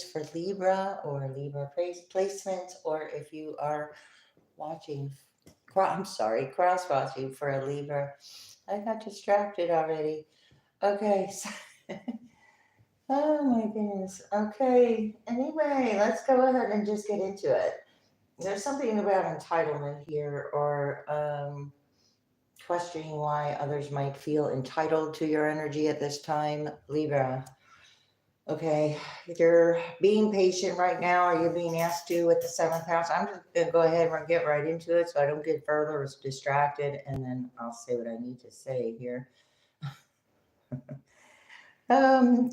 for Libra or Libra placements, or if you are watching, cross watching for a Libra. I got distracted already. Okay, so, oh my goodness. Okay, anyway, let's go ahead and just get into it. There's something about entitlement here, or questioning why others might feel entitled to your energy at this time, Libra. Okay, you're being patient right now, or you're being asked to with the seventh house. I'm just gonna go ahead and get right into it so I don't get further distracted, and then I'll say what I need to say here. um,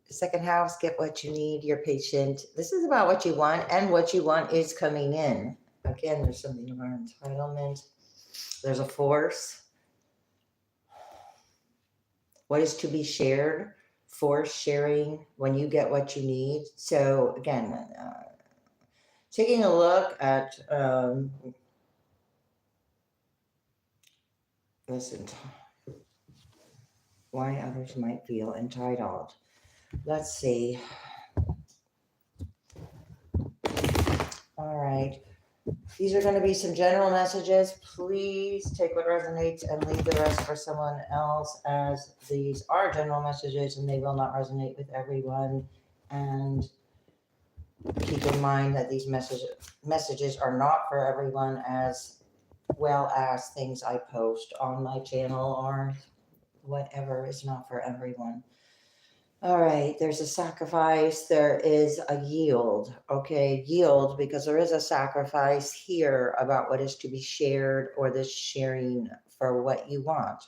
Second house, get what you need. You're patient. This is about what you want, and what you want is coming in. Again, there's something about entitlement. There's a force. What is to be shared? Force sharing when you get what you need. So again, taking a look at listen, why others might feel entitled. Let's see. All right. These are going to be some general messages. Please take what resonates and leave the rest for someone else, as these are general messages and they will not resonate with everyone. And keep in mind that these messages are not for everyone, as well as things I post on my channel or whatever is not for everyone. All right, there's a sacrifice, there is a yield. Okay, yield, because there is a sacrifice here about what is to be shared, or this sharing for what you want.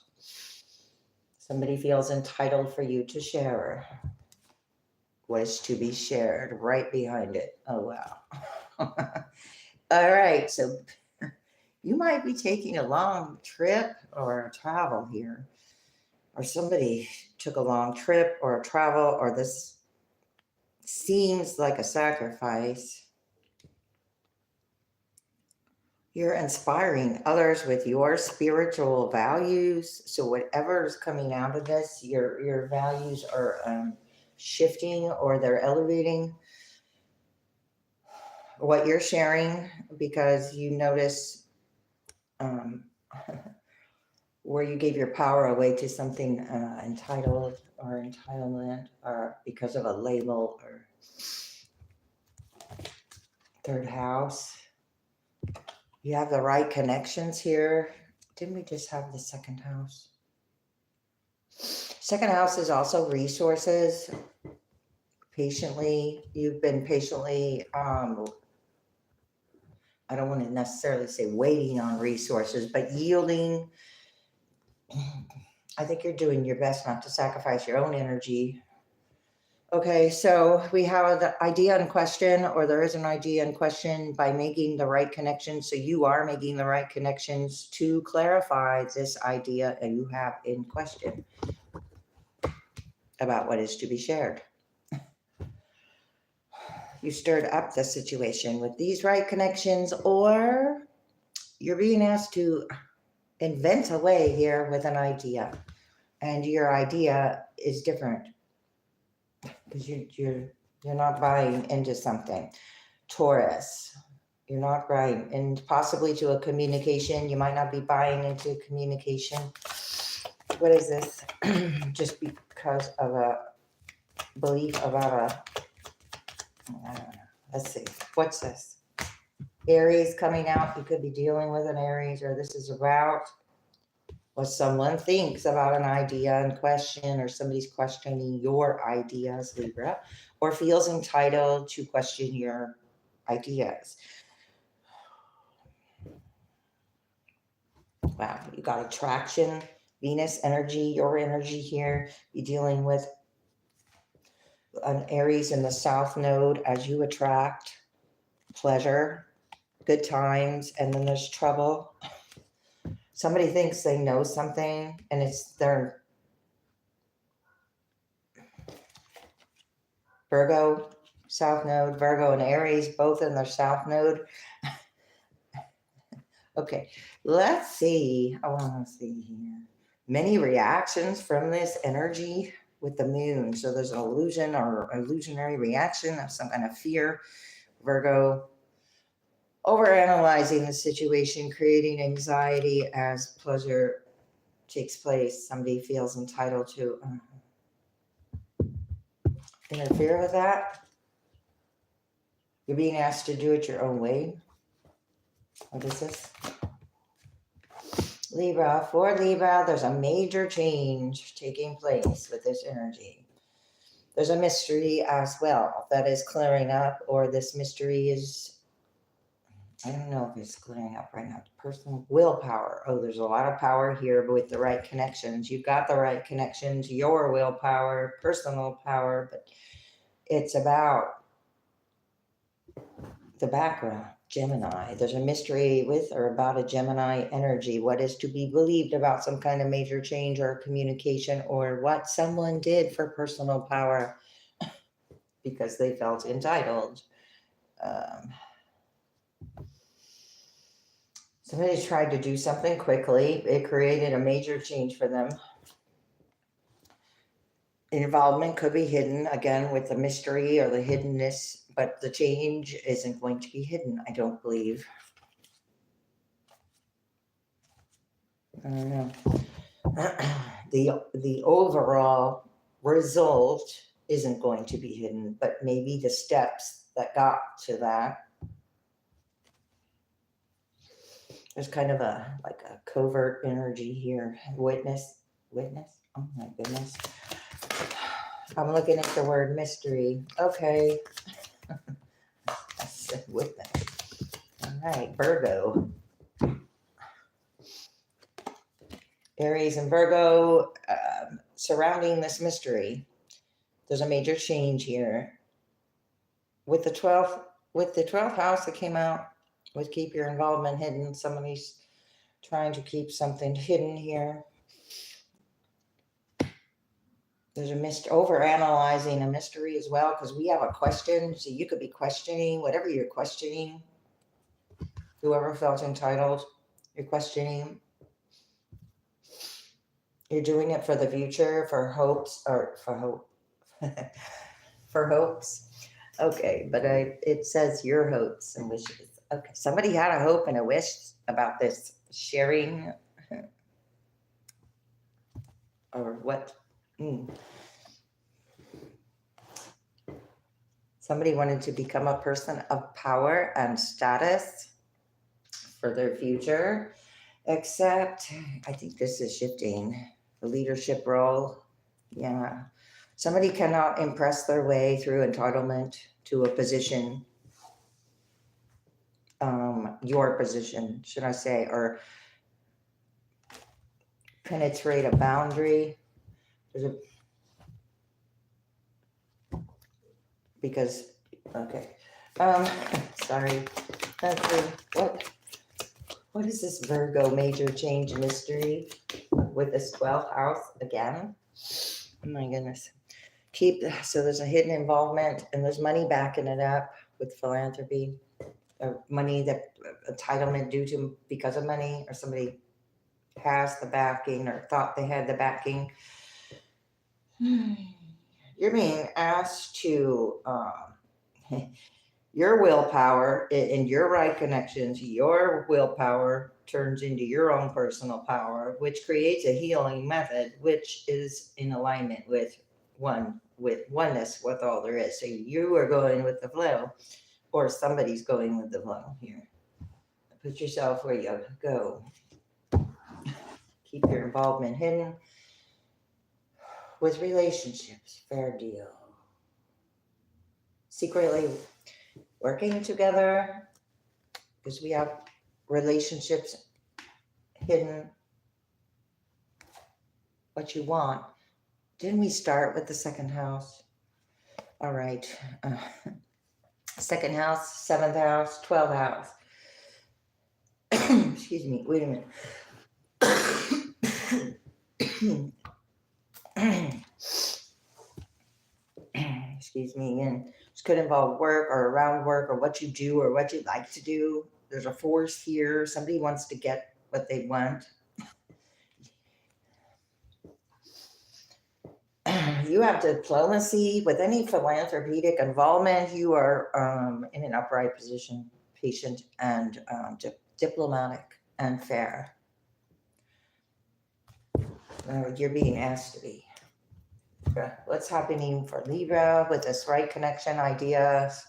Somebody feels entitled for you to share what is to be shared right behind it. Oh, wow. All right, so you might be taking a long trip or travel here, or somebody took a long trip or a travel, or this seems like a sacrifice. You're inspiring others with your spiritual values. So whatever is coming out of this, your values are shifting, or they're elevating what you're sharing, because you notice where you gave your power away to something entitled or entitlement, or because of a label, or third house. You have the right connections here. Didn't we just have the second house? Second house is also resources. Patiently, you've been patiently, I don't want to necessarily say waiting on resources, but yielding. I think you're doing your best not to sacrifice your own energy. Okay, so we have the idea in question, or there is an idea in question, by making the right connections. So you are making the right connections to clarify this idea that you have in question about what is to be shared. You stirred up the situation with these right connections, or you're being asked to invent a way here with an idea, and your idea is different because you're not buying into something. Taurus, you're not buying, and possibly to a communication. You might not be buying into communication. What is this? Just because of a belief about a, I don't know. Let's see. What's this? Aries coming out. You could be dealing with an Aries, or this is about what someone thinks about an idea in question, or somebody's questioning your ideas, Libra, or feels entitled to question your ideas. Wow, you got attraction, Venus energy, your energy here. You're dealing with an Aries in the South Node as you attract pleasure, good times, and then there's trouble. Somebody thinks they know something, and it's their Virgo, South Node, Virgo and Aries, both in their South Node. Okay, let's see. I want to see here. Many reactions from this energy. with the moon. So there's an illusion or illusionary reaction of some kind of fear. Virgo, overanalyzing the situation, creating anxiety as pleasure takes place. Somebody feels entitled to interfere with that. You're being asked to do it your own way. What is this? Libra, for Libra, there's a major change taking place with this energy. There's a mystery as well that is clearing up, or this mystery is, I don't know if it's clearing up right now. Personal willpower. Oh, there's a lot of power here with the right connections. You've got the right connections, your willpower, personal power, but it's about the background. Gemini. There's a mystery with or about a Gemini energy. What is to be believed about some kind of major change or communication, or what someone did for personal power because they felt entitled. Somebody tried to do something quickly. It created a major change for them. Involvement could be hidden, again, with the mystery or the hiddenness, but the change isn't going to be hidden, I don't believe. I don't know. The overall result isn't going to be hidden, but maybe the steps that got to that. There's kind of a covert energy here. Witness. Oh my goodness. I'm looking at the word mystery. Okay. I said witness. All right, Virgo. Aries and Virgo, surrounding this mystery. There's a major change here. With the 12th house that came out, with keep your involvement hidden. Somebody's trying to keep something hidden here. There's overanalyzing a mystery as well, because we have a question. So you could be questioning whatever you're questioning. Whoever felt entitled, you're questioning. You're doing it for the future, for hopes, or for hope. For hopes. Okay, but it says your hopes and wishes. Okay, somebody had a hope and a wish about this sharing. Or what? Somebody wanted to become a person of power and status for their future, except I think this is shifting the leadership role. Yeah. Somebody cannot impress their way through entitlement to a position, your position, should I say, or penetrate a boundary. Sorry. Okay, what is this Virgo major change mystery with this 12th house again? Oh my goodness. So there's a hidden involvement, and there's money backing it up with philanthropy, or money that entitlement due to because of money, or somebody has the backing or thought they had the backing. You're being asked to your willpower and your right connections, your willpower turns into your own personal power, which creates a healing method, which is in alignment with oneness with all there is. So you are going with the flow, or somebody's going with the flow here. Put yourself where you go. Keep your involvement hidden. With relationships, fair deal. Secretly working together, because we have relationships hidden. What you want. Didn't we start with the second house? All right. Second house, 7th house, 12th house. Excuse me. Wait a minute. Excuse me. And this could involve work or around work, or what you do or what you like to do. There's a force here. Somebody wants to get what they want. you have diplomacy with any philanthropic involvement. You are in an upright position, patient and diplomatic and fair. You're being asked to be. Okay. What's happening for Libra with this right connection ideas?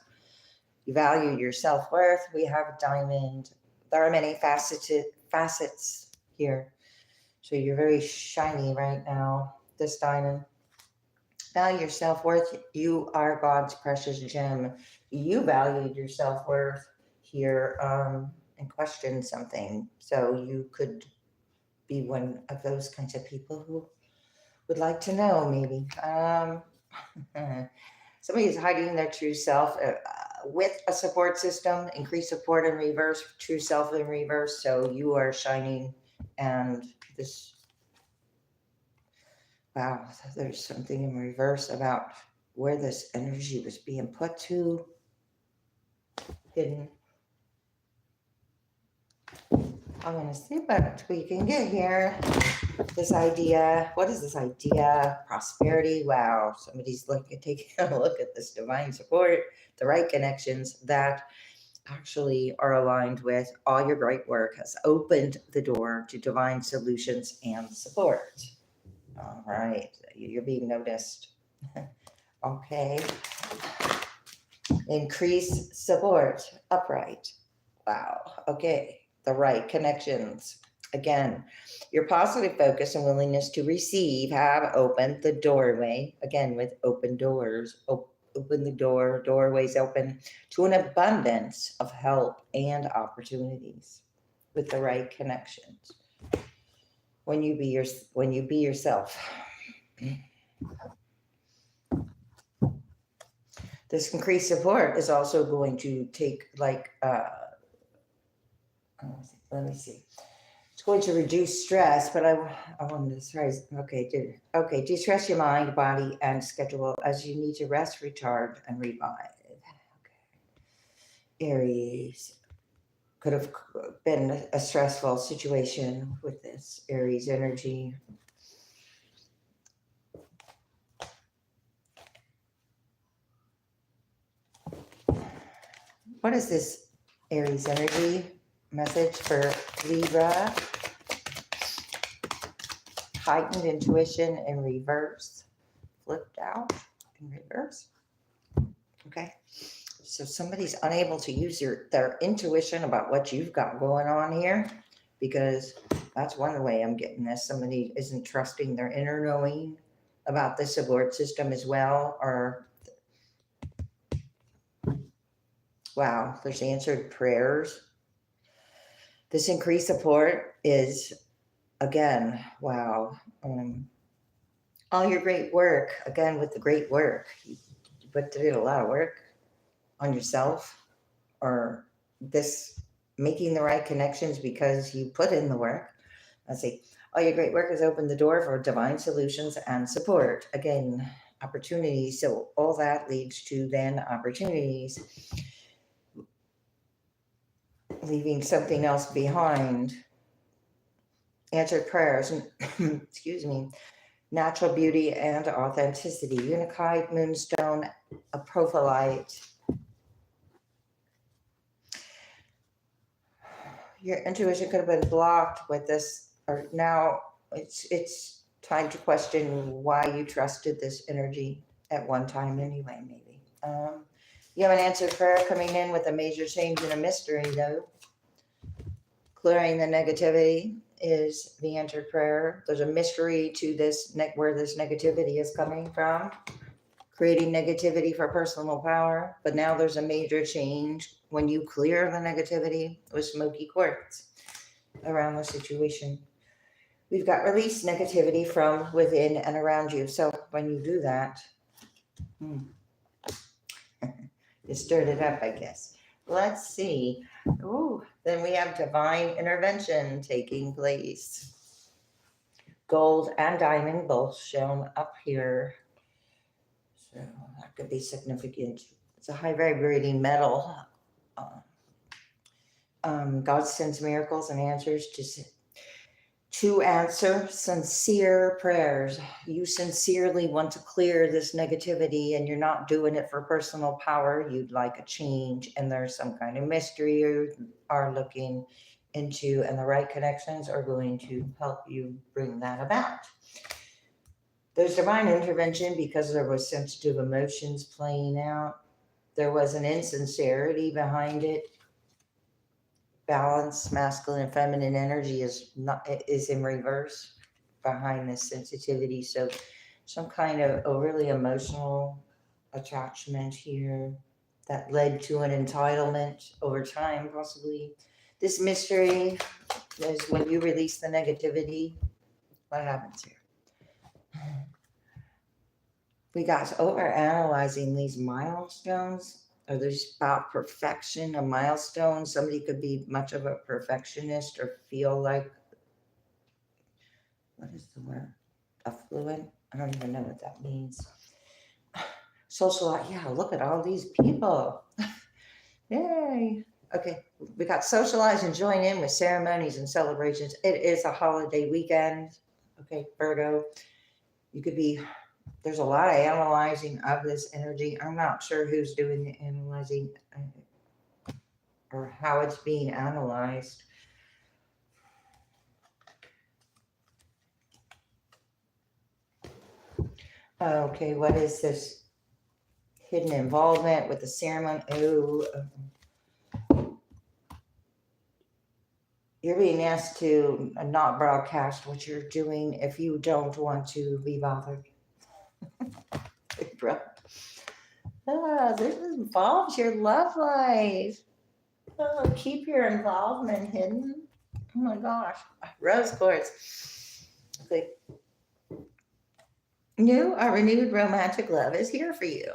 You value your self-worth. We have a diamond. There are many facets here. So you're very shiny right now, this diamond. Value your self-worth. You are God's precious gem. You valued your self-worth here and questioned something. So you could be one of those kinds of people who would like to know, maybe. Somebody is hiding their true self with a support system. Increase support in reverse, true self in reverse. So you are shining, and this, wow, there's something in reverse about where this energy was being put to, hidden. I'm going to see what we can get here. This idea, what is this idea? Prosperity. Wow. Somebody's taking a look at this divine support, the right connections that actually are aligned with all your great work has opened the door to divine solutions and support. All right. You're being noticed. Okay. Increase support. Upright. Wow. Okay. The right connections. Again, your positive focus and willingness to receive have opened the doorway, again with open doors, open the door, doorways open to an abundance of help and opportunities with the right connections. When you be yourself. This increased support is also going to take let me see. It's going to reduce stress, but I wanted to try. Okay, de-stress your mind, body, and schedule as you need to rest, recharge, and revive. Okay. Aries could have been a stressful situation with this Aries energy. What is this Aries energy message for Libra? Heightened intuition in reverse, flipped out in reverse. Okay, so somebody's unable to use their intuition about what you've got going on here, because that's one way I'm getting this. Somebody isn't trusting their inner knowing about the support system as well, or wow, there's answered prayers. This increased support is, again, wow. All your great work, again, with the great work. You did a lot of work on yourself, or this making the right connections because you put in the work. Let's see. All your great work has opened the door for divine solutions and support. Again, opportunities. So all that leads to then opportunities. Leaving something else behind. Answered prayers, excuse me, natural beauty and authenticity, Unikite, moonstone, a prophyllite. Your intuition could have been blocked with this, or now it's time to question why you trusted this energy at one time anyway, maybe. You have an answered prayer coming in with a major change in a mystery, though. Clearing the negativity is the answered prayer. There's a mystery to this, where this negativity is coming from. Creating negativity for personal power. But now there's a major change when you clear the negativity with smoky quartz around the situation. We've got released negativity from within and around you. So when you do that, you stirred it up, I guess. Let's see. Ooh, then we have divine intervention taking place. Gold and diamond both shown up here. So that could be significant. It's a high vibrating metal. God sends miracles and answers to answer sincere prayers. You sincerely want to clear this negativity and you're not doing it for personal power. You'd like a change and there's some kind of mystery you are looking into, and the right connections are going to help you bring that about. There's divine intervention because there was sensitive emotions playing out. There was an insincerity behind it. Balance, masculine and feminine energy is in reverse behind this sensitivity. So some kind of overly emotional attachment here that led to an entitlement over time, possibly. This mystery is when you release the negativity, what happens here? We got over analyzing these milestones. Are they about perfection? A milestone, somebody could be much of a perfectionist or feel like, what is the word? Affluent? I don't even know what that means. Social, yeah, look at all these people. Yay. Okay, we got socialize and join in with ceremonies and celebrations. It is a holiday weekend. Okay, Virgo, you could be, there's a lot of analyzing of this energy. I'm not sure who's doing the analyzing or how it's being analyzed. Okay, what is this? Hidden involvement with the ceremony. Oh, you're being asked to not broadcast what you're doing if you don't want to be bothered. This involves your love life. Oh, keep your involvement hidden. Oh my gosh. Rose quartz. Okay. A renewed romantic love is here for you.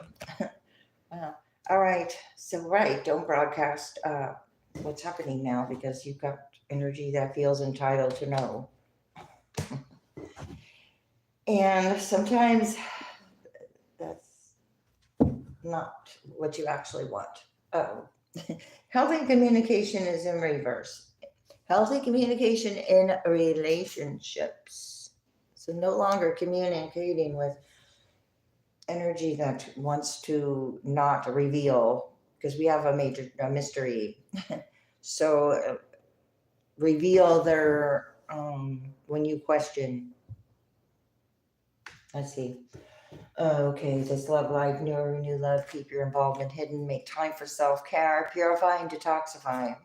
Wow. All right. So, right. Don't broadcast what's happening now because you've got energy that feels entitled to know. And sometimes that's not what you actually want. Oh. Healthy communication is in reverse. Healthy communication in relationships. So no longer communicating with energy that wants to not reveal, because we have a mystery. So reveal their when you question. Let's see. Okay, this love life, new love, keep your involvement hidden, make time for self-care, purify and detoxify.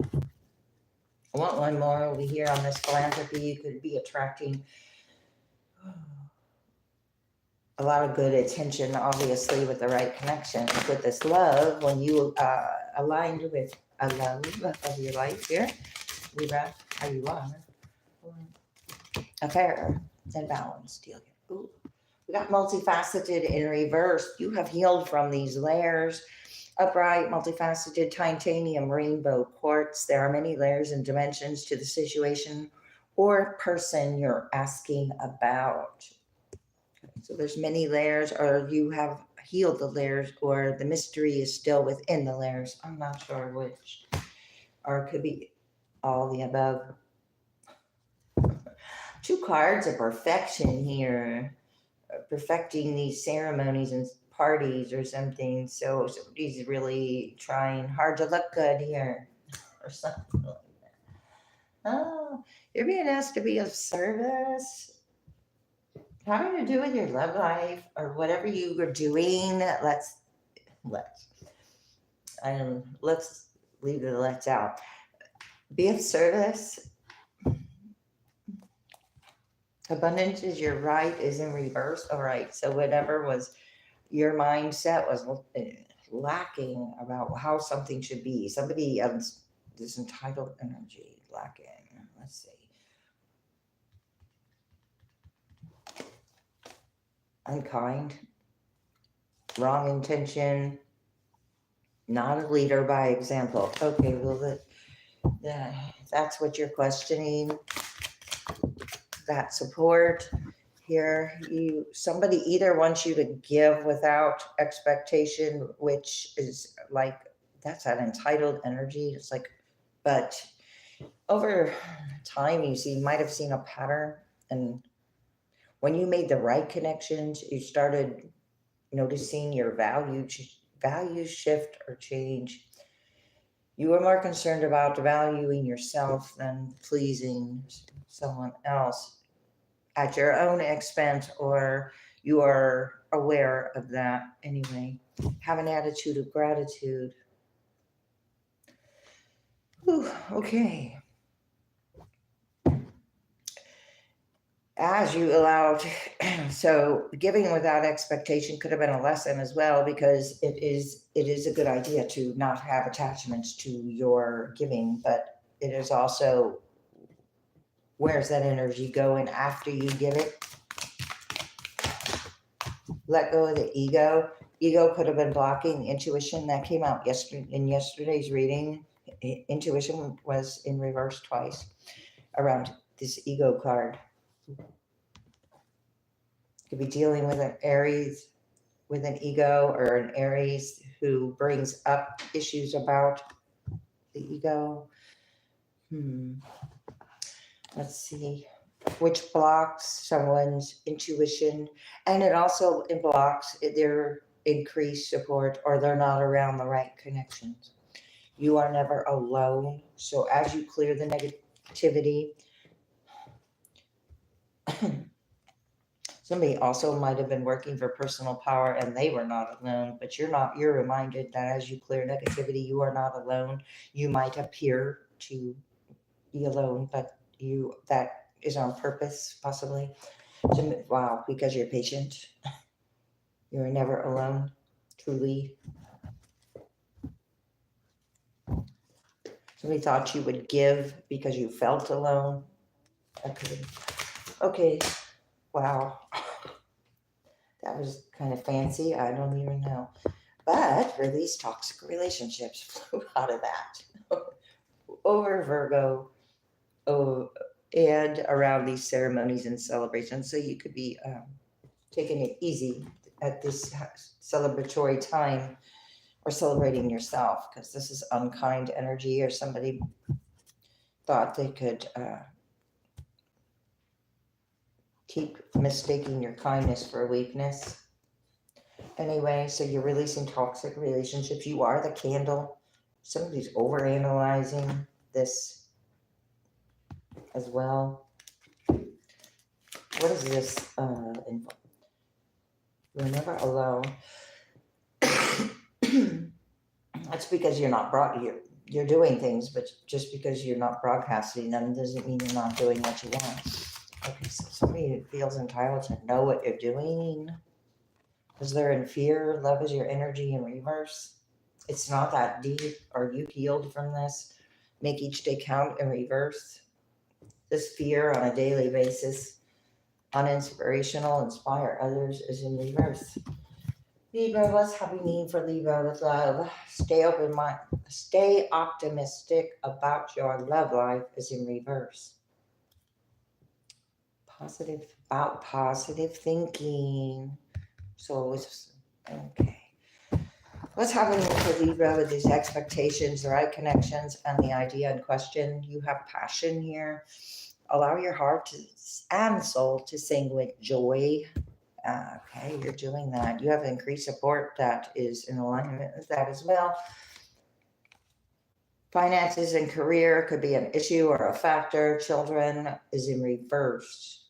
I want one more over here on this philanthropy. You could be attracting a lot of good attention, obviously, with the right connections. With this love, when you aligned with a love of your life here, Libra, how you are, a fair and balanced deal here. Ooh. We got multifaceted in reverse. You have healed from these layers. Upright, multifaceted, titanium, rainbow quartz. There are many layers and dimensions to the situation or person you're asking about. So there's many layers, or you have healed the layers, or the mystery is still within the layers. I'm not sure which, or it could be all the above. 2 cards of perfection here. Perfecting these ceremonies and parties or something. So somebody's really trying hard to look good here or something like that. Oh, you're being asked to be of service. Having to do with your love life or whatever you are doing. Let's leave the let's out. Be of service. Abundance is your right is in reverse. All right. So whatever was your mindset was lacking about how something should be. Somebody else, this entitled energy lacking. Let's see. Unkind, wrong intention, not a leader by example. Okay, well, that's what you're questioning. That support here, somebody either wants you to give without expectation, which is like, that's an entitled energy. It's like, but Over time, you might have seen a pattern, and when you made the right connections, you started noticing your values shift or change. You were more concerned about valuing yourself than pleasing someone else at your own expense, or you are aware of that anyway. Have an attitude of gratitude. Whew, okay. As you allowed, so giving without expectation could have been a lesson as well, because it is a good idea to not have attachments to your giving, but it is also, where's that energy going after you give it? Let go of the ego. Ego could have been blocking intuition. That came out in yesterday's reading. Intuition was in reverse twice around this ego card. Could be dealing with an Aries with an ego, or an Aries who brings up issues about the ego. Let's see. Which blocks someone's intuition, and it also blocks their increased support, or they're not around the right connections. You are never alone. So as you clear the negativity, somebody also might have been working for personal power and they were not alone, but you're reminded that as you clear negativity, you are not alone. You might appear to be alone, but that is on purpose, possibly. Wow, because you're patient. You're never alone, truly. Somebody thought you would give because you felt alone. Okay. Wow. That was kind of fancy. I don't even know. But release toxic relationships flew out of that. Over Virgo, and around these ceremonies and celebrations. So you could be taking it easy at this celebratory time, or celebrating yourself, because this is unkind energy, or somebody thought they could keep mistaking your kindness for weakness. Anyway, so you're releasing toxic relationships. You are the candle. Somebody's overanalyzing this as well. What is this info? You're never alone. That's because you're doing things, but just because you're not broadcasting them doesn't mean you're not doing what you want. Okay, so somebody feels entitled to know what you're doing because they're in fear. Love is your energy in reverse. It's not that deep. Are you healed from this? Make each day count in reverse. This fear on a daily basis, uninspirational, inspire others, is in reverse. Libra, what's happening for Libra with love? Stay open mind. Stay optimistic about your love life, is in reverse. Positive thinking. So it's okay. What's happening for Libra with these expectations, the right connections, and the idea in question? You have passion here. Allow your heart and soul to sing with joy. Okay, you're doing that. You have increased support that is in alignment with that as well. Finances and career could be an issue or a factor. Children is in reverse.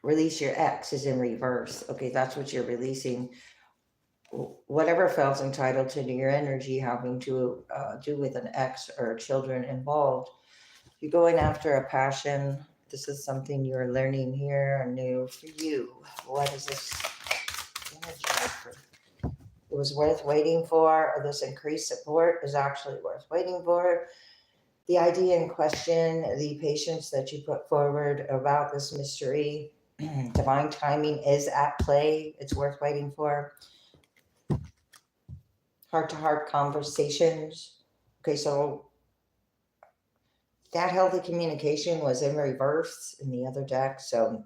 Release your ex is in reverse. Okay, that's what you're releasing. Whatever felt entitled to your energy having to do with an ex or children involved. You're going after a passion. This is something you're learning here, new for you. What is this energy? It was worth waiting for, or this increased support is actually worth waiting for. The idea in question, the patience that you put forward about this mystery, divine timing is at play. It's worth waiting for. Heart-to-heart conversations. Okay, so that healthy communication was in reverse in the other deck. So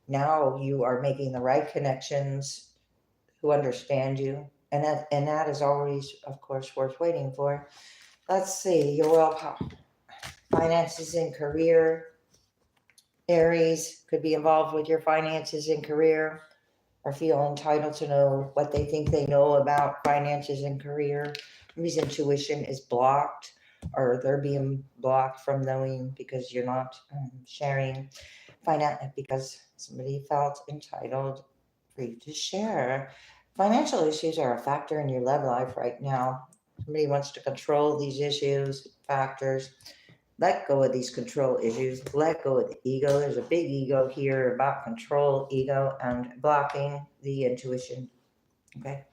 now you are making the right connections who understand you. And that is always, of course, worth waiting for. Let's see, your willpower, finances and career. Aries could be involved with your finances and career, or feel entitled to know what they think they know about finances and career. Maybe intuition is blocked, or they're being blocked from knowing because you're not sharing finance, because somebody felt entitled for you to share. Financial issues are a factor in your love life right now. Somebody wants to control these issues, factors. Let go of these control issues. Let go of the ego. There's a big ego here about control, ego, and blocking the intuition. Okay.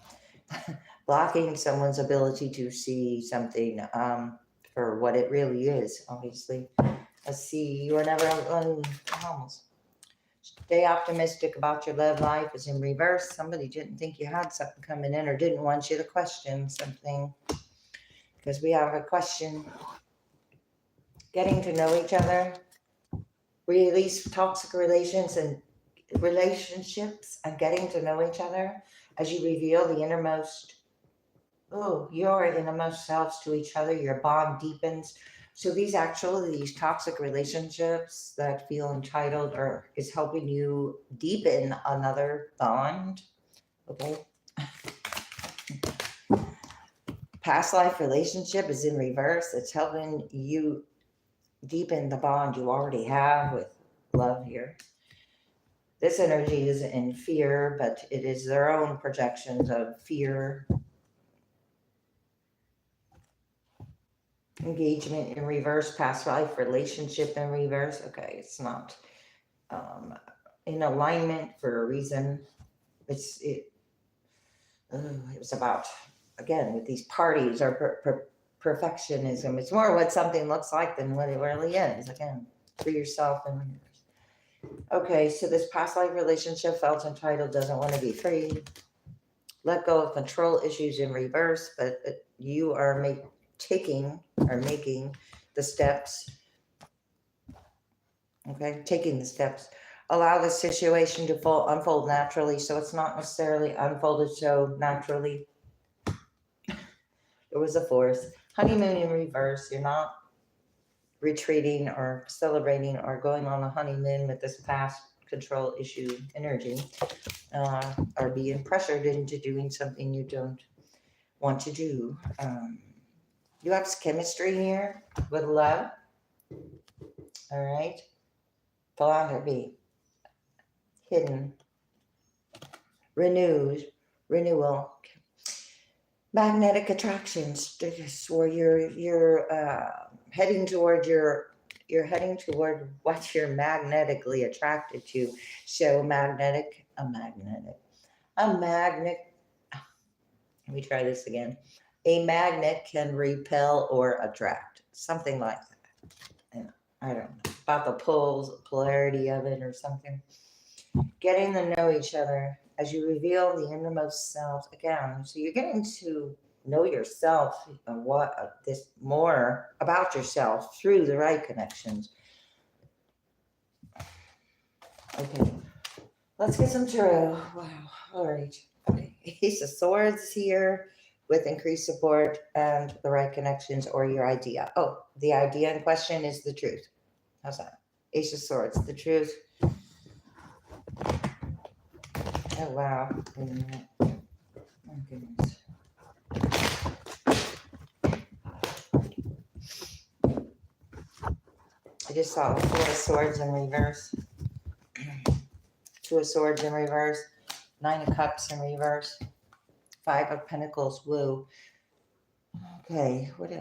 Blocking someone's ability to see something for what it really is, obviously. Let's see. You are never almost. Stay optimistic about your love life is in reverse. Somebody didn't think you had something coming in or didn't want you to question something, because we have a question. Getting to know each other. Release toxic relationships and getting to know each other as you reveal the innermost, your innermost selves to each other. Your bond deepens. So these toxic relationships that feel entitled is helping you deepen another bond. Okay. Past life relationship is in reverse. It's helping you deepen the bond you already have with love here. This energy is in fear, but it is their own projections of fear. Engagement in reverse, past life relationship in reverse. Okay, it's not in alignment for a reason. It was about, again, with these parties or perfectionism. It's more what something looks like than what it really is. Again, for yourself and reverse. Okay, so this past life relationship felt entitled, doesn't want to be free. Let go of control issues in reverse, but you are making the steps. Okay, taking the steps. Allow the situation to unfold naturally, so it's not necessarily unfolded so naturally. There was a force. Honeymoon in reverse. You're not retreating or celebrating or going on a honeymoon with this past control issue energy, or being pressured into doing something you don't want to do. You have chemistry here with love. All right. Philanthropy. Hidden. Renewal. Magnetic attractions. Where you're heading toward you're heading toward what you're magnetically attracted to. So a magnet. Let me try this again. A magnet can repel or attract, something like that. And I don't know about the polarity of it or something. Getting to know each other as you reveal the innermost selves again. So you're getting to know yourself and this more about yourself through the right connections. Okay, let's get some tarot. Wow. All right. Okay. Ace of Swords here with increased support and the right connections or your idea. Oh, the idea in question is the truth. How's that? Ace of Swords, the truth. Oh, wow. Wait a minute. Oh, goodness. I just saw Four of Swords in reverse. Two of Swords in reverse. Nine of Cups in reverse. Five of Pentacles. Woo. Okay, what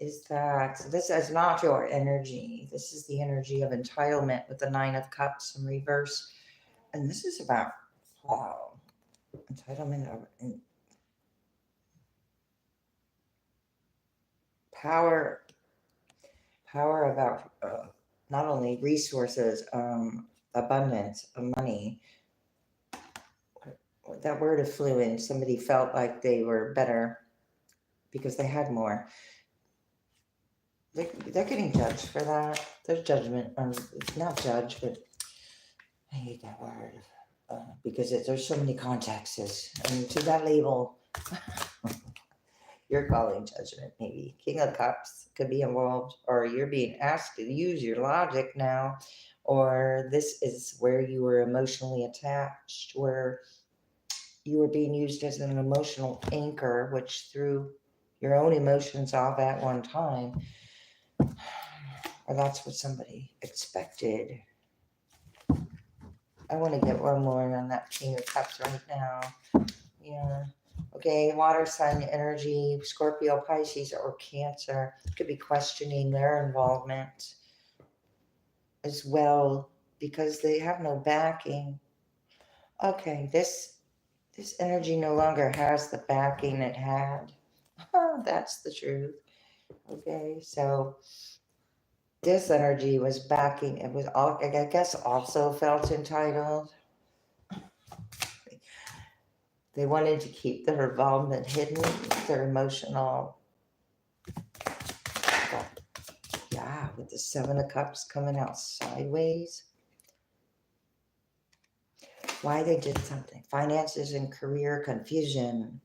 is that? So this is not your energy. This is the energy of entitlement with the Nine of Cups in reverse. And this is about, wow, entitlement of power about not only resources, abundance of money. That word affluent, somebody felt like they were better because they had more. They're getting judged for that. There's judgment, not judged, but I hate that word because there's so many contexts, and to that label, You're calling judgment, maybe. King of Cups could be involved, or you're being asked to use your logic now, or this is where you were emotionally attached, where you were being used as an emotional anchor, which threw your own emotions off at one time, or that's what somebody expected. I want to get one more on that King of Cups right now. Yeah. Okay, water sign energy, Scorpio, Pisces, or Cancer could be questioning their involvement as well because they have no backing. Okay, this energy no longer has the backing it had. That's the truth. Okay, so this energy was backing, it was all, I guess, also felt entitled. They wanted to keep their involvement hidden, their emotional. Yeah, with the Seven of Cups coming out sideways. Why they did something. Finances and career confusion.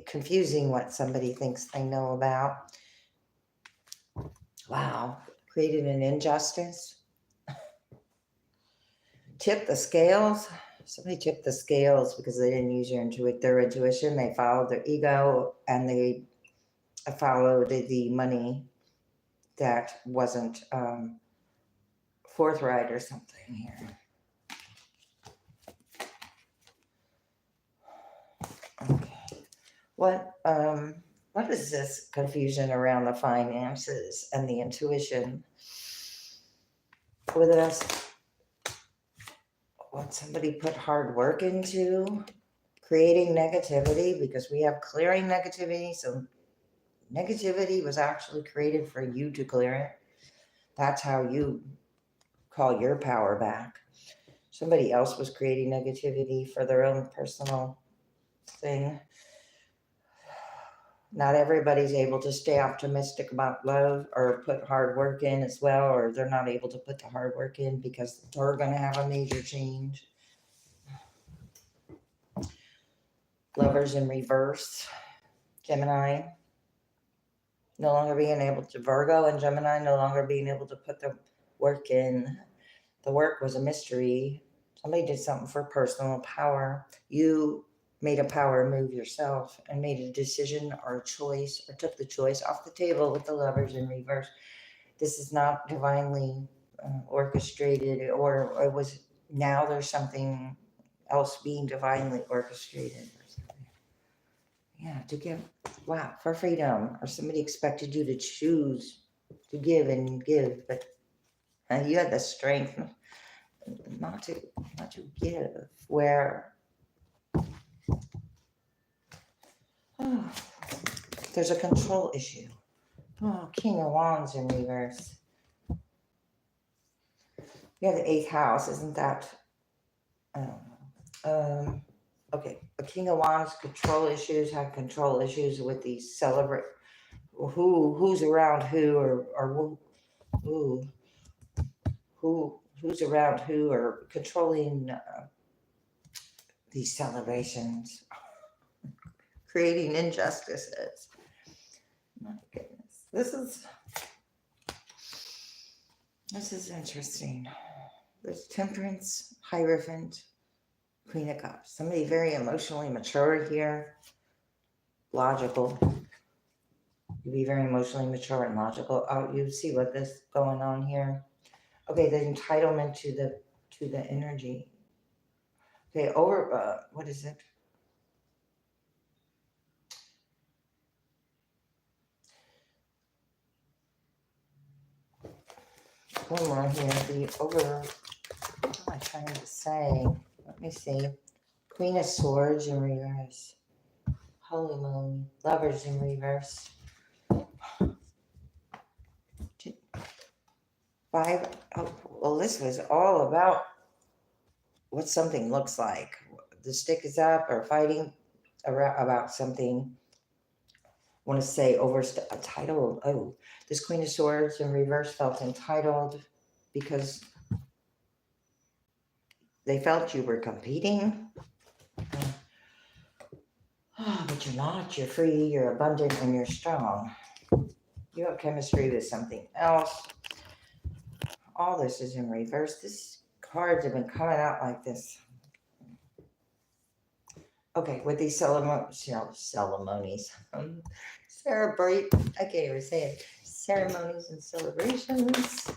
Confusing what somebody thinks they know about. Wow. Created an injustice. Tip the scales. Somebody tipped the scales because they didn't use their intuition. They followed their ego and they followed the money that wasn't forthright or something here. Okay. What is this confusion around the finances and the intuition? With us, what somebody put hard work into creating negativity, because we have clearing negativity. So negativity was actually created for you to clear it. That's how you call your power back. Somebody else was creating negativity for their own personal thing. Not everybody's able to stay optimistic about love or put hard work in as well, or they're not able to put the hard work in because they're going to have a major change. Lovers in reverse. Gemini, no longer being able to, Virgo and Gemini no longer being able to put the work in. The work was a mystery. Somebody did something for personal power. You made a power move yourself and made a decision or a choice, or took the choice off the table with the Lovers in reverse. This is not divinely orchestrated, or it was, now there's something else being divinely orchestrated. Yeah, to give, wow, for freedom, or somebody expected you to choose to give and give, but you had the strength not to give. Where there's a control issue. Oh, King of Wands in reverse. You have the 8th house, isn't that? I don't know. Okay, a King of Wands, control issues, have control issues with these celebrate. Who's around who, or who's around who, or controlling these celebrations, creating injustices. My goodness, this is interesting. There's Temperance, Hierophant, Queen of Cups. Somebody very emotionally mature here, logical. You be very emotionally mature and logical. Oh, you see what this going on here? Okay, the entitlement to the energy. Okay, what is it? One more here. What am I trying to say? Let me see. Queen of Swords in reverse. Holy moly. Lovers in reverse. 5. Oh, well, this was all about what something looks like. The stick is up, or fighting about something. I want to say a title. Oh, this Queen of Swords in reverse felt entitled because they felt you were competing. Oh, but you're not. You're free, you're abundant, and you're strong. You have chemistry with something else. All this is in reverse. These cards have been coming out like this. Okay, with these ceremonies, celebrate, I can't even say it, ceremonies and celebrations.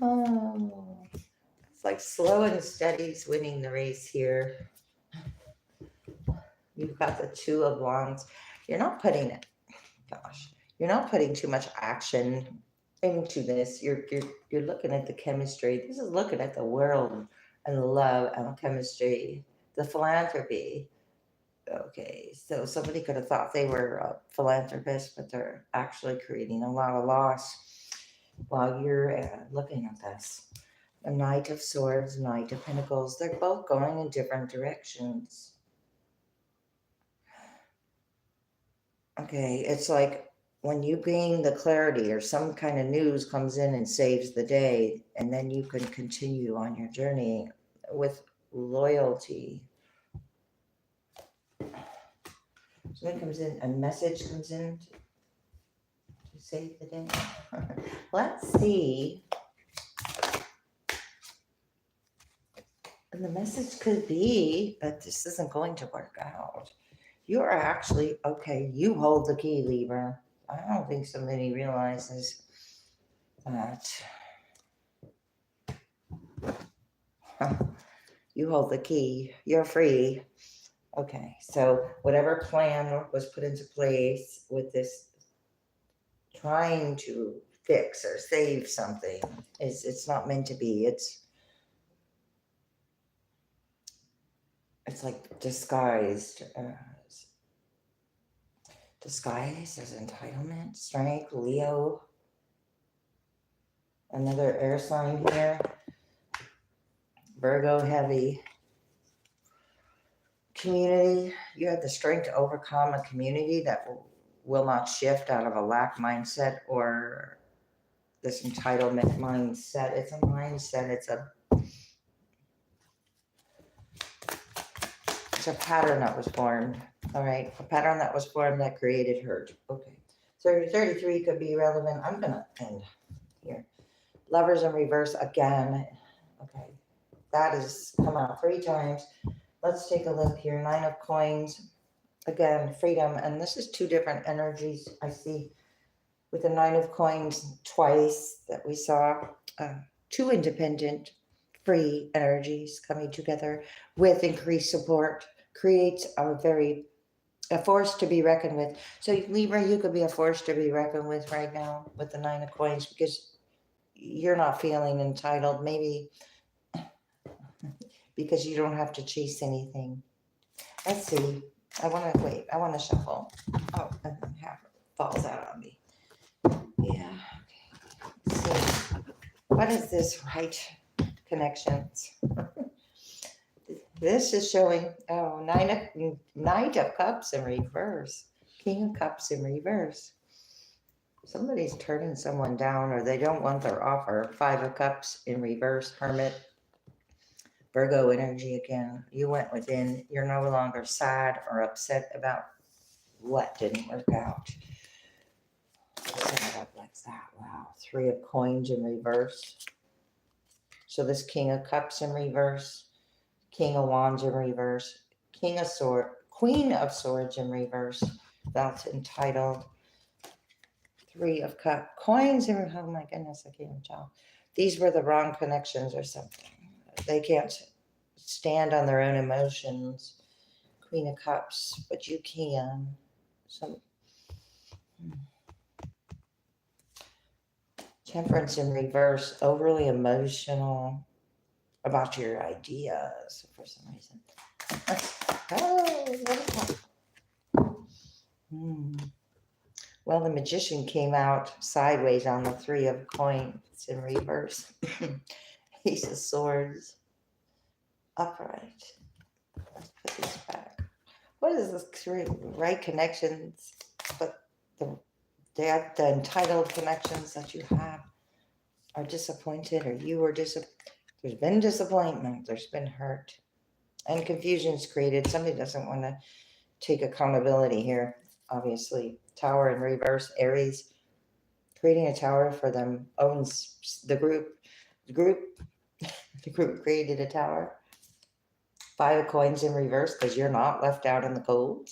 Oh, it's like slow and steady's winning the race here. You've got the Two of Wands. You're not putting too much action into this. You're looking at the chemistry. This is looking at the world and the love and chemistry, the philanthropy. Okay, so somebody could have thought they were a philanthropist, but they're actually creating a lot of loss while you're looking at this. The Knight of Swords, Knight of Pentacles, they're both going in different directions. Okay, it's like when you gain the clarity or some kind of news comes in and saves the day, and then you can continue on your journey with loyalty. Something comes in, a message comes in to save the day. Let's see. And the message could be that this isn't going to work out. You are actually, okay, you hold the key, Libra. I don't think somebody realizes that. You hold the key. You're free. Okay, so whatever plan was put into place with this trying to fix or save something, it's not meant to be. It's like disguised as entitlement, strength, Leo. Another air sign here. Virgo heavy. Community. You have the strength to overcome a community that will not shift out of a lack mindset or this entitlement mindset. It's a mindset. It's a pattern that was formed. All right. A pattern that was formed that created hurt. Okay. 33 could be relevant. I'm going to end here. Lovers in reverse again. Okay. That has come out 3 times. Let's take a look here. 9 of Coins. Again, freedom. And this is 2 different energies I see with the 9 of Coins twice that we saw. 2 independent, free energies coming together with increased support creates a force to be reckoned with. So Libra, you could be a force to be reckoned with right now with the 9 of Coins because you're not feeling entitled. Maybe because you don't have to chase anything. Let's see. I want to shuffle. Oh, and then half falls out on me. Yeah. Okay. Let's see. What is this right connections? This is showing, Knight of Cups in reverse. King of Cups in reverse. Somebody's turning someone down or they don't want their offer. 5 of Cups in reverse. Hermit. Virgo energy again. You went within. You're no longer sad or upset about what didn't work out. Set it up like that. Wow. 3 of Coins in reverse. So this King of Cups in reverse. King of Wands in reverse. Queen of Swords in reverse. That's entitled. 3 of Cups. Coins in reverse. Oh my goodness, I can't even tell. These were the wrong connections or something. They can't stand on their own emotions. Queen of Cups, but you can. Temperance in reverse, overly emotional about your ideas for some reason. Oh, what is that? Well, the Magician came out sideways on the 3 of Coins in reverse. Ace of Swords. Upright. Let's put this back. What is this? 3 right connections, but the entitled connections that you have are disappointed, or you were disappointed. There's been disappointment. There's been hurt. And confusion is created. Somebody doesn't want to take accountability here, obviously. Tower in reverse, Aries, creating a tower for them owns the group. The group created a tower. 5 of coins in reverse because you're not left out in the cold.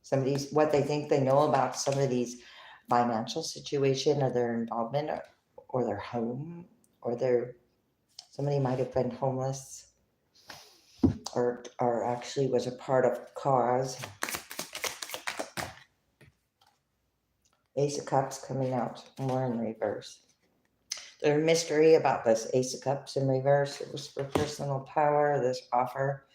Somebody's what they think they know about somebody's financial situation or their involvement or their home or somebody might have been homeless or actually was a part of cause. Ace of Cups coming out more in reverse. There's mystery about this Ace of Cups in reverse. It was for personal power, this offer.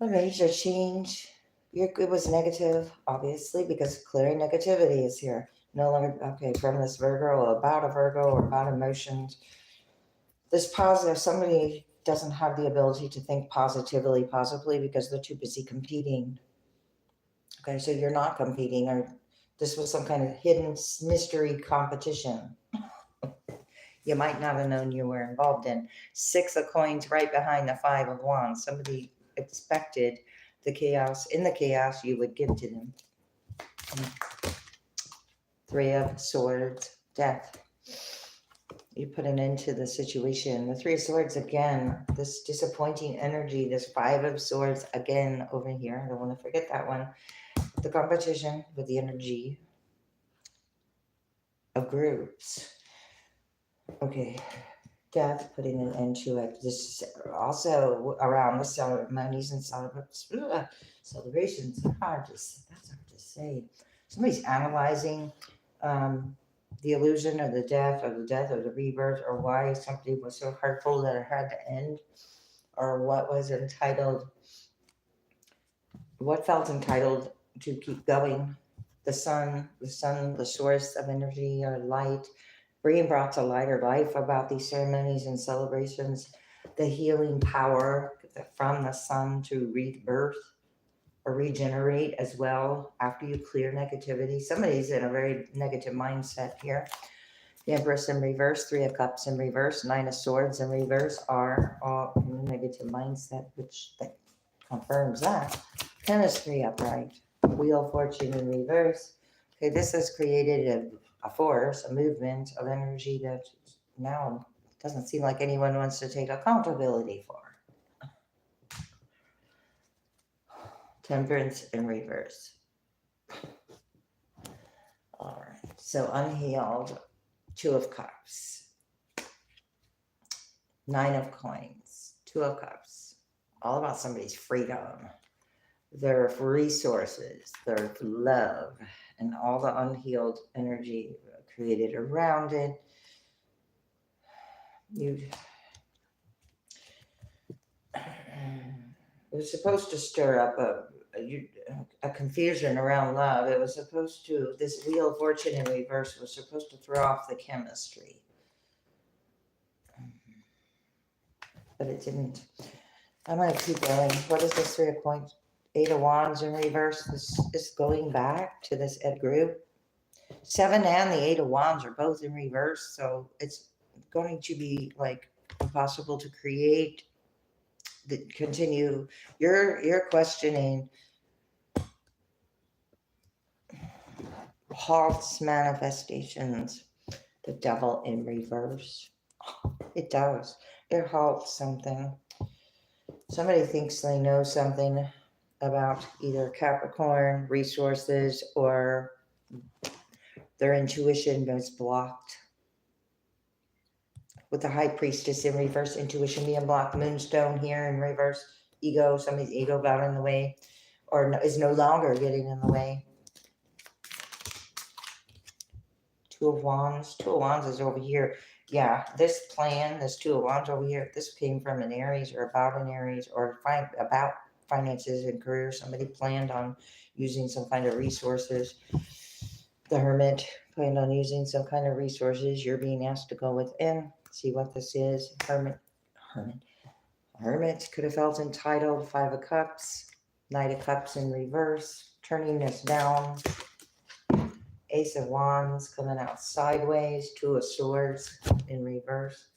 A major change. It was negative, obviously, because clearing negativity is here. No longer, okay, from this Virgo, about a Virgo or about emotions. This positive, somebody doesn't have the ability to think positively because they're too busy competing. Okay, so you're not competing, or this was some kind of hidden mystery competition you might not have known you were involved in. 6 of coins right behind the 5 of wands. Somebody expected the chaos. In the chaos, you would give to them. 3 of swords, death. You put an end to the situation. The 3 of swords again, this disappointing energy, this 5 of swords again over here. I don't want to forget that one. The competition with the energy of groups. Okay, death, putting an end to it. This also around the ceremonies and celebrations. That's hard to say. Somebody's analyzing the illusion of the death or the rebirth, or why something was so hurtful that it had to end, or what felt entitled to keep going. The sun, the source of energy or light, being brought to light or life about these ceremonies and celebrations, the healing power from the sun to rebirth or regenerate as well after you clear negativity. Somebody's in a very negative mindset here. The Empress in reverse, 3 of Cups in reverse, 9 of Swords in reverse are all in a negative mindset, which confirms that. 10 is 3 upright. Wheel of Fortune in reverse. Okay, this has created a force, a movement of energy that now doesn't seem like anyone wants to take accountability for. Temperance in reverse. All right, so unhealed, 2 of Cups, 9 of Coins, 2 of Cups. All about somebody's freedom, their resources, their love, and all the unhealed energy created around it. It was supposed to stir up a confusion around love. It was supposed to, this Wheel of Fortune in reverse was supposed to throw off the chemistry. But it didn't. I'm going to keep going. What is this 3 of Coins? 8 of Wands in reverse. This is going back to this Ed group. 7 and the 8 of Wands are both in reverse, so it's going to be like impossible to create, continue. You're questioning halts manifestations. The Devil in reverse. It does. It halts something. Somebody thinks they know something about either Capricorn resources, or their intuition was blocked. With the High Priestess in reverse, intuition being blocked. Moonstone here in reverse. Ego, somebody's ego got in the way, or is no longer getting in the way. 2 of Wands. 2 of Wands is over here. Yeah, this plan, this 2 of Wands over here, this came from an Aries or about an Aries, or about finances and career. Somebody planned on using some kind of resources. The Hermit planned on using some kind of resources. You're being asked to go within, see what this is. Hermit could have felt entitled. 5 of Cups, Knight of Cups in reverse, turning this down. Ace of Wands coming out sideways. 2 of Swords in reverse.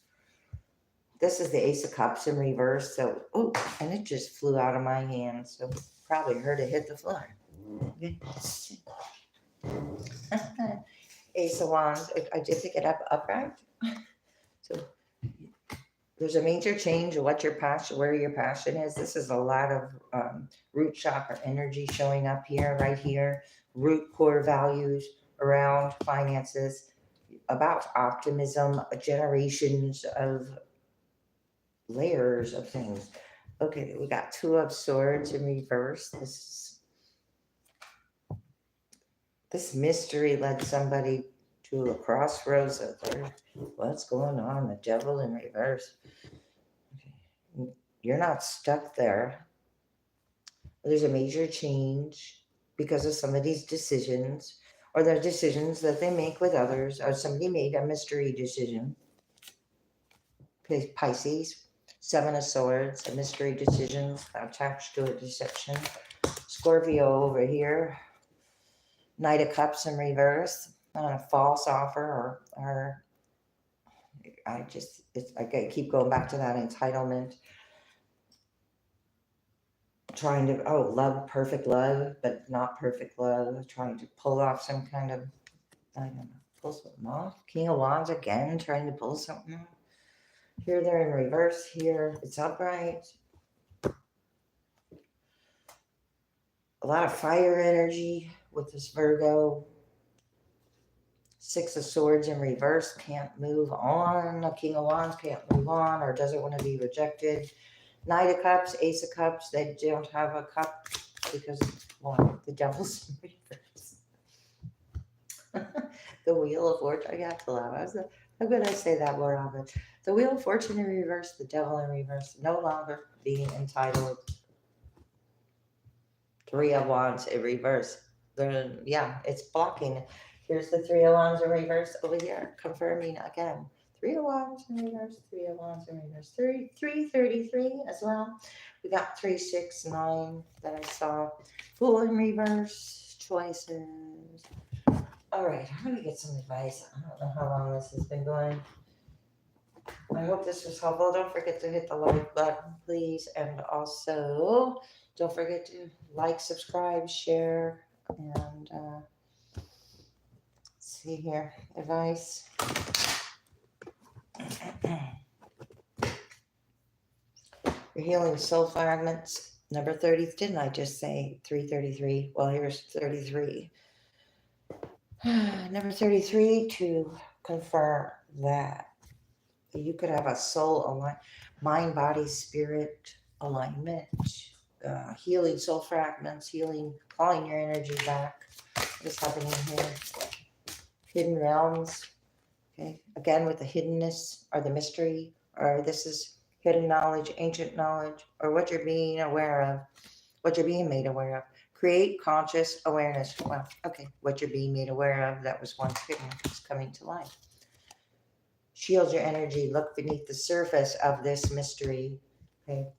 This is the Ace of Cups in reverse. So, oh, and it just flew out of my hand. So probably heard it hit the floor. Ace of Wands. I did pick it up upright. So there's a major change of what your passion, where your passion is. This is a lot of root chakra energy showing up here, right here. Root core values around finances, about optimism, generations of layers of things. Okay, we got Two of Swords in reverse. This mystery led somebody to a crossroads of what's going on, the Devil in reverse. Okay. You're not stuck there. There's a major change because of some of these decisions, or the decisions that they make with others, or somebody made a mystery decision. Pisces, Seven of Swords, a mystery decision attached to a deception. Scorpio over here, Knight of Cups in reverse, a false offer, or I keep going back to that entitlement. Trying to, love, perfect love, but not perfect love. Trying to pull off some kind of, I don't know, pull something off. King of Wands again, trying to pull something off. Here they're in reverse, here it's upright. A lot of fire energy with this Virgo. Six of Swords in reverse, can't move on. A King of Wands can't move on or doesn't want to be rejected. Knight of Cups, Ace of Cups, they don't have a cup because, well, the Devil's in reverse. The Wheel of Fortune, I have to laugh. How could I say that more often? The Wheel of Fortune in reverse, the Devil in reverse, no longer being entitled. Three of Wands in reverse. It's blocking. Here's the Three of Wands in reverse over here, confirming again. Three of Wands in reverse, Three of Wands in reverse, 333 as well. We got 3, 6, 9 that I saw. Fool in reverse, choices. All right, I'm going to get some advice. I don't know how long this has been going. I hope this was helpful. Don't forget to hit the like button, please. And also, don't forget to like, subscribe, share, and see here, advice. You're healing soul fragments. Number 30, didn't I just say 333? Well, here's 33. Number 33 to confirm that you could have a soul mind, body, spirit alignment, healing soul fragments, calling your energy back. What's happening here? Hidden realms. Okay, again with the hiddenness or the mystery, or this is hidden knowledge, ancient knowledge, or what you're being aware of, what you're being made aware of. Create conscious awareness. Well, okay, what you're being made aware of that was once hidden is coming to life. Shield your energy. Look beneath the surface of this mystery. Okay.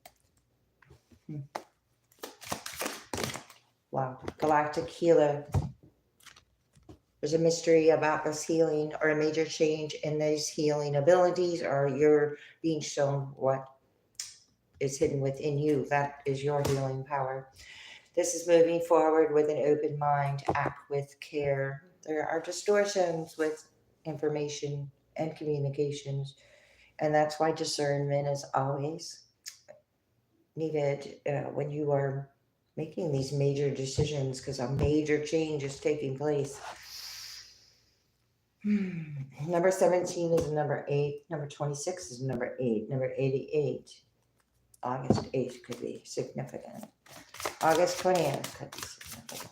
Wow. Galactic healer. There's a mystery about this healing or a major change in these healing abilities, or you're being shown what is hidden within you. That is your healing power. This is moving forward with an open mind. Act with care. There are distortions with information and communications, and that's why discernment is always needed when you are making these major decisions, because a major change is taking place. Number 17 is number 8. Number 26 is number 8. Number 88, August 8th could be significant. August 20th could be significant.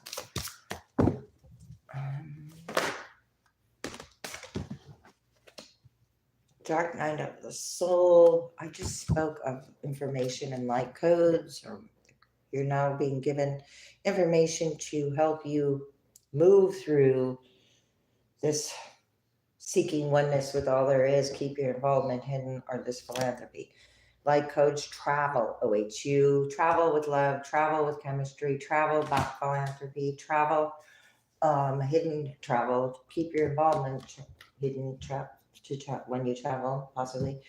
Dark night of the soul. I just spoke of information and light codes, or you're now being given information to help you move through this seeking oneness with all there is. Keep your involvement hidden, or this philanthropy. Light codes, travel awaits you. Travel with love, travel with chemistry, travel about philanthropy, travel, hidden travel. Keep your involvement hidden when you travel, possibly.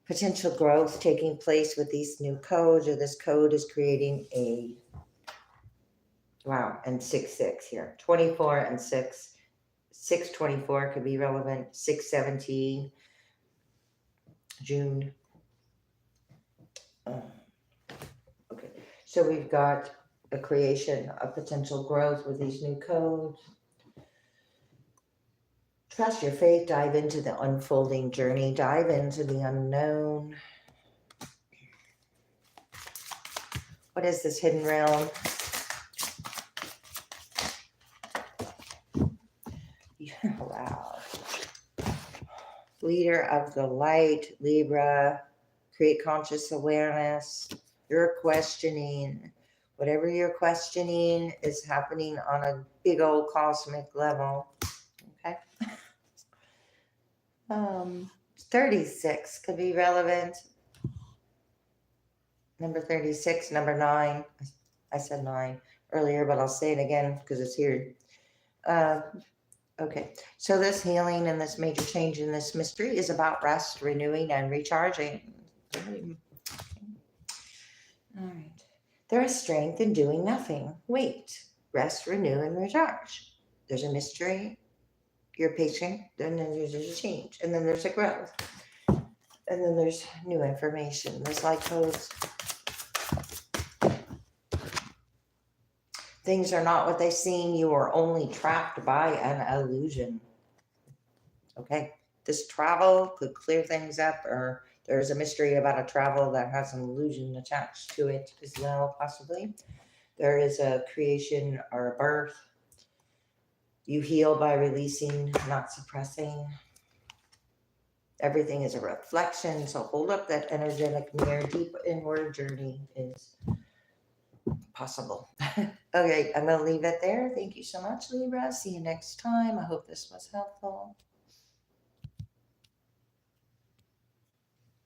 potential growth taking place with these new codes, or this code is creating a, wow, and 6-6 here, 24 and 6. 6/24 could be relevant, 6/17, June. Okay, so we've got a creation of potential growth with these new codes. Trust your faith, dive into the unfolding journey, dive into the unknown. What is this hidden realm? Wow. Leader of the light, Libra, create conscious awareness. You're questioning. Whatever you're questioning is happening on a big old cosmic level. Okay. 36 could be relevant. Number 36, number 9. I said 9 earlier, but I'll say it again because it's here. Okay, so this healing and this major change in this mystery is about rest, renewing, and recharging. All right. There is strength in doing nothing. Wait, rest, renew, and recharge. There's a mystery. You're patient, and then there's a change, and then there's a growth, and then there's new information. There's light codes. Things are not what they seem. You are only trapped by an illusion. Okay, this travel could clear things up, or there's a mystery about a travel that has an illusion attached to it as well, possibly. There is a creation or a birth. You heal by releasing, not suppressing. Everything is a reflection, so hold up that energetic mirror. Deep inward journey is possible. Okay, I'm going to leave it there. Thank you so much, Libra. See you next time. I hope this was helpful.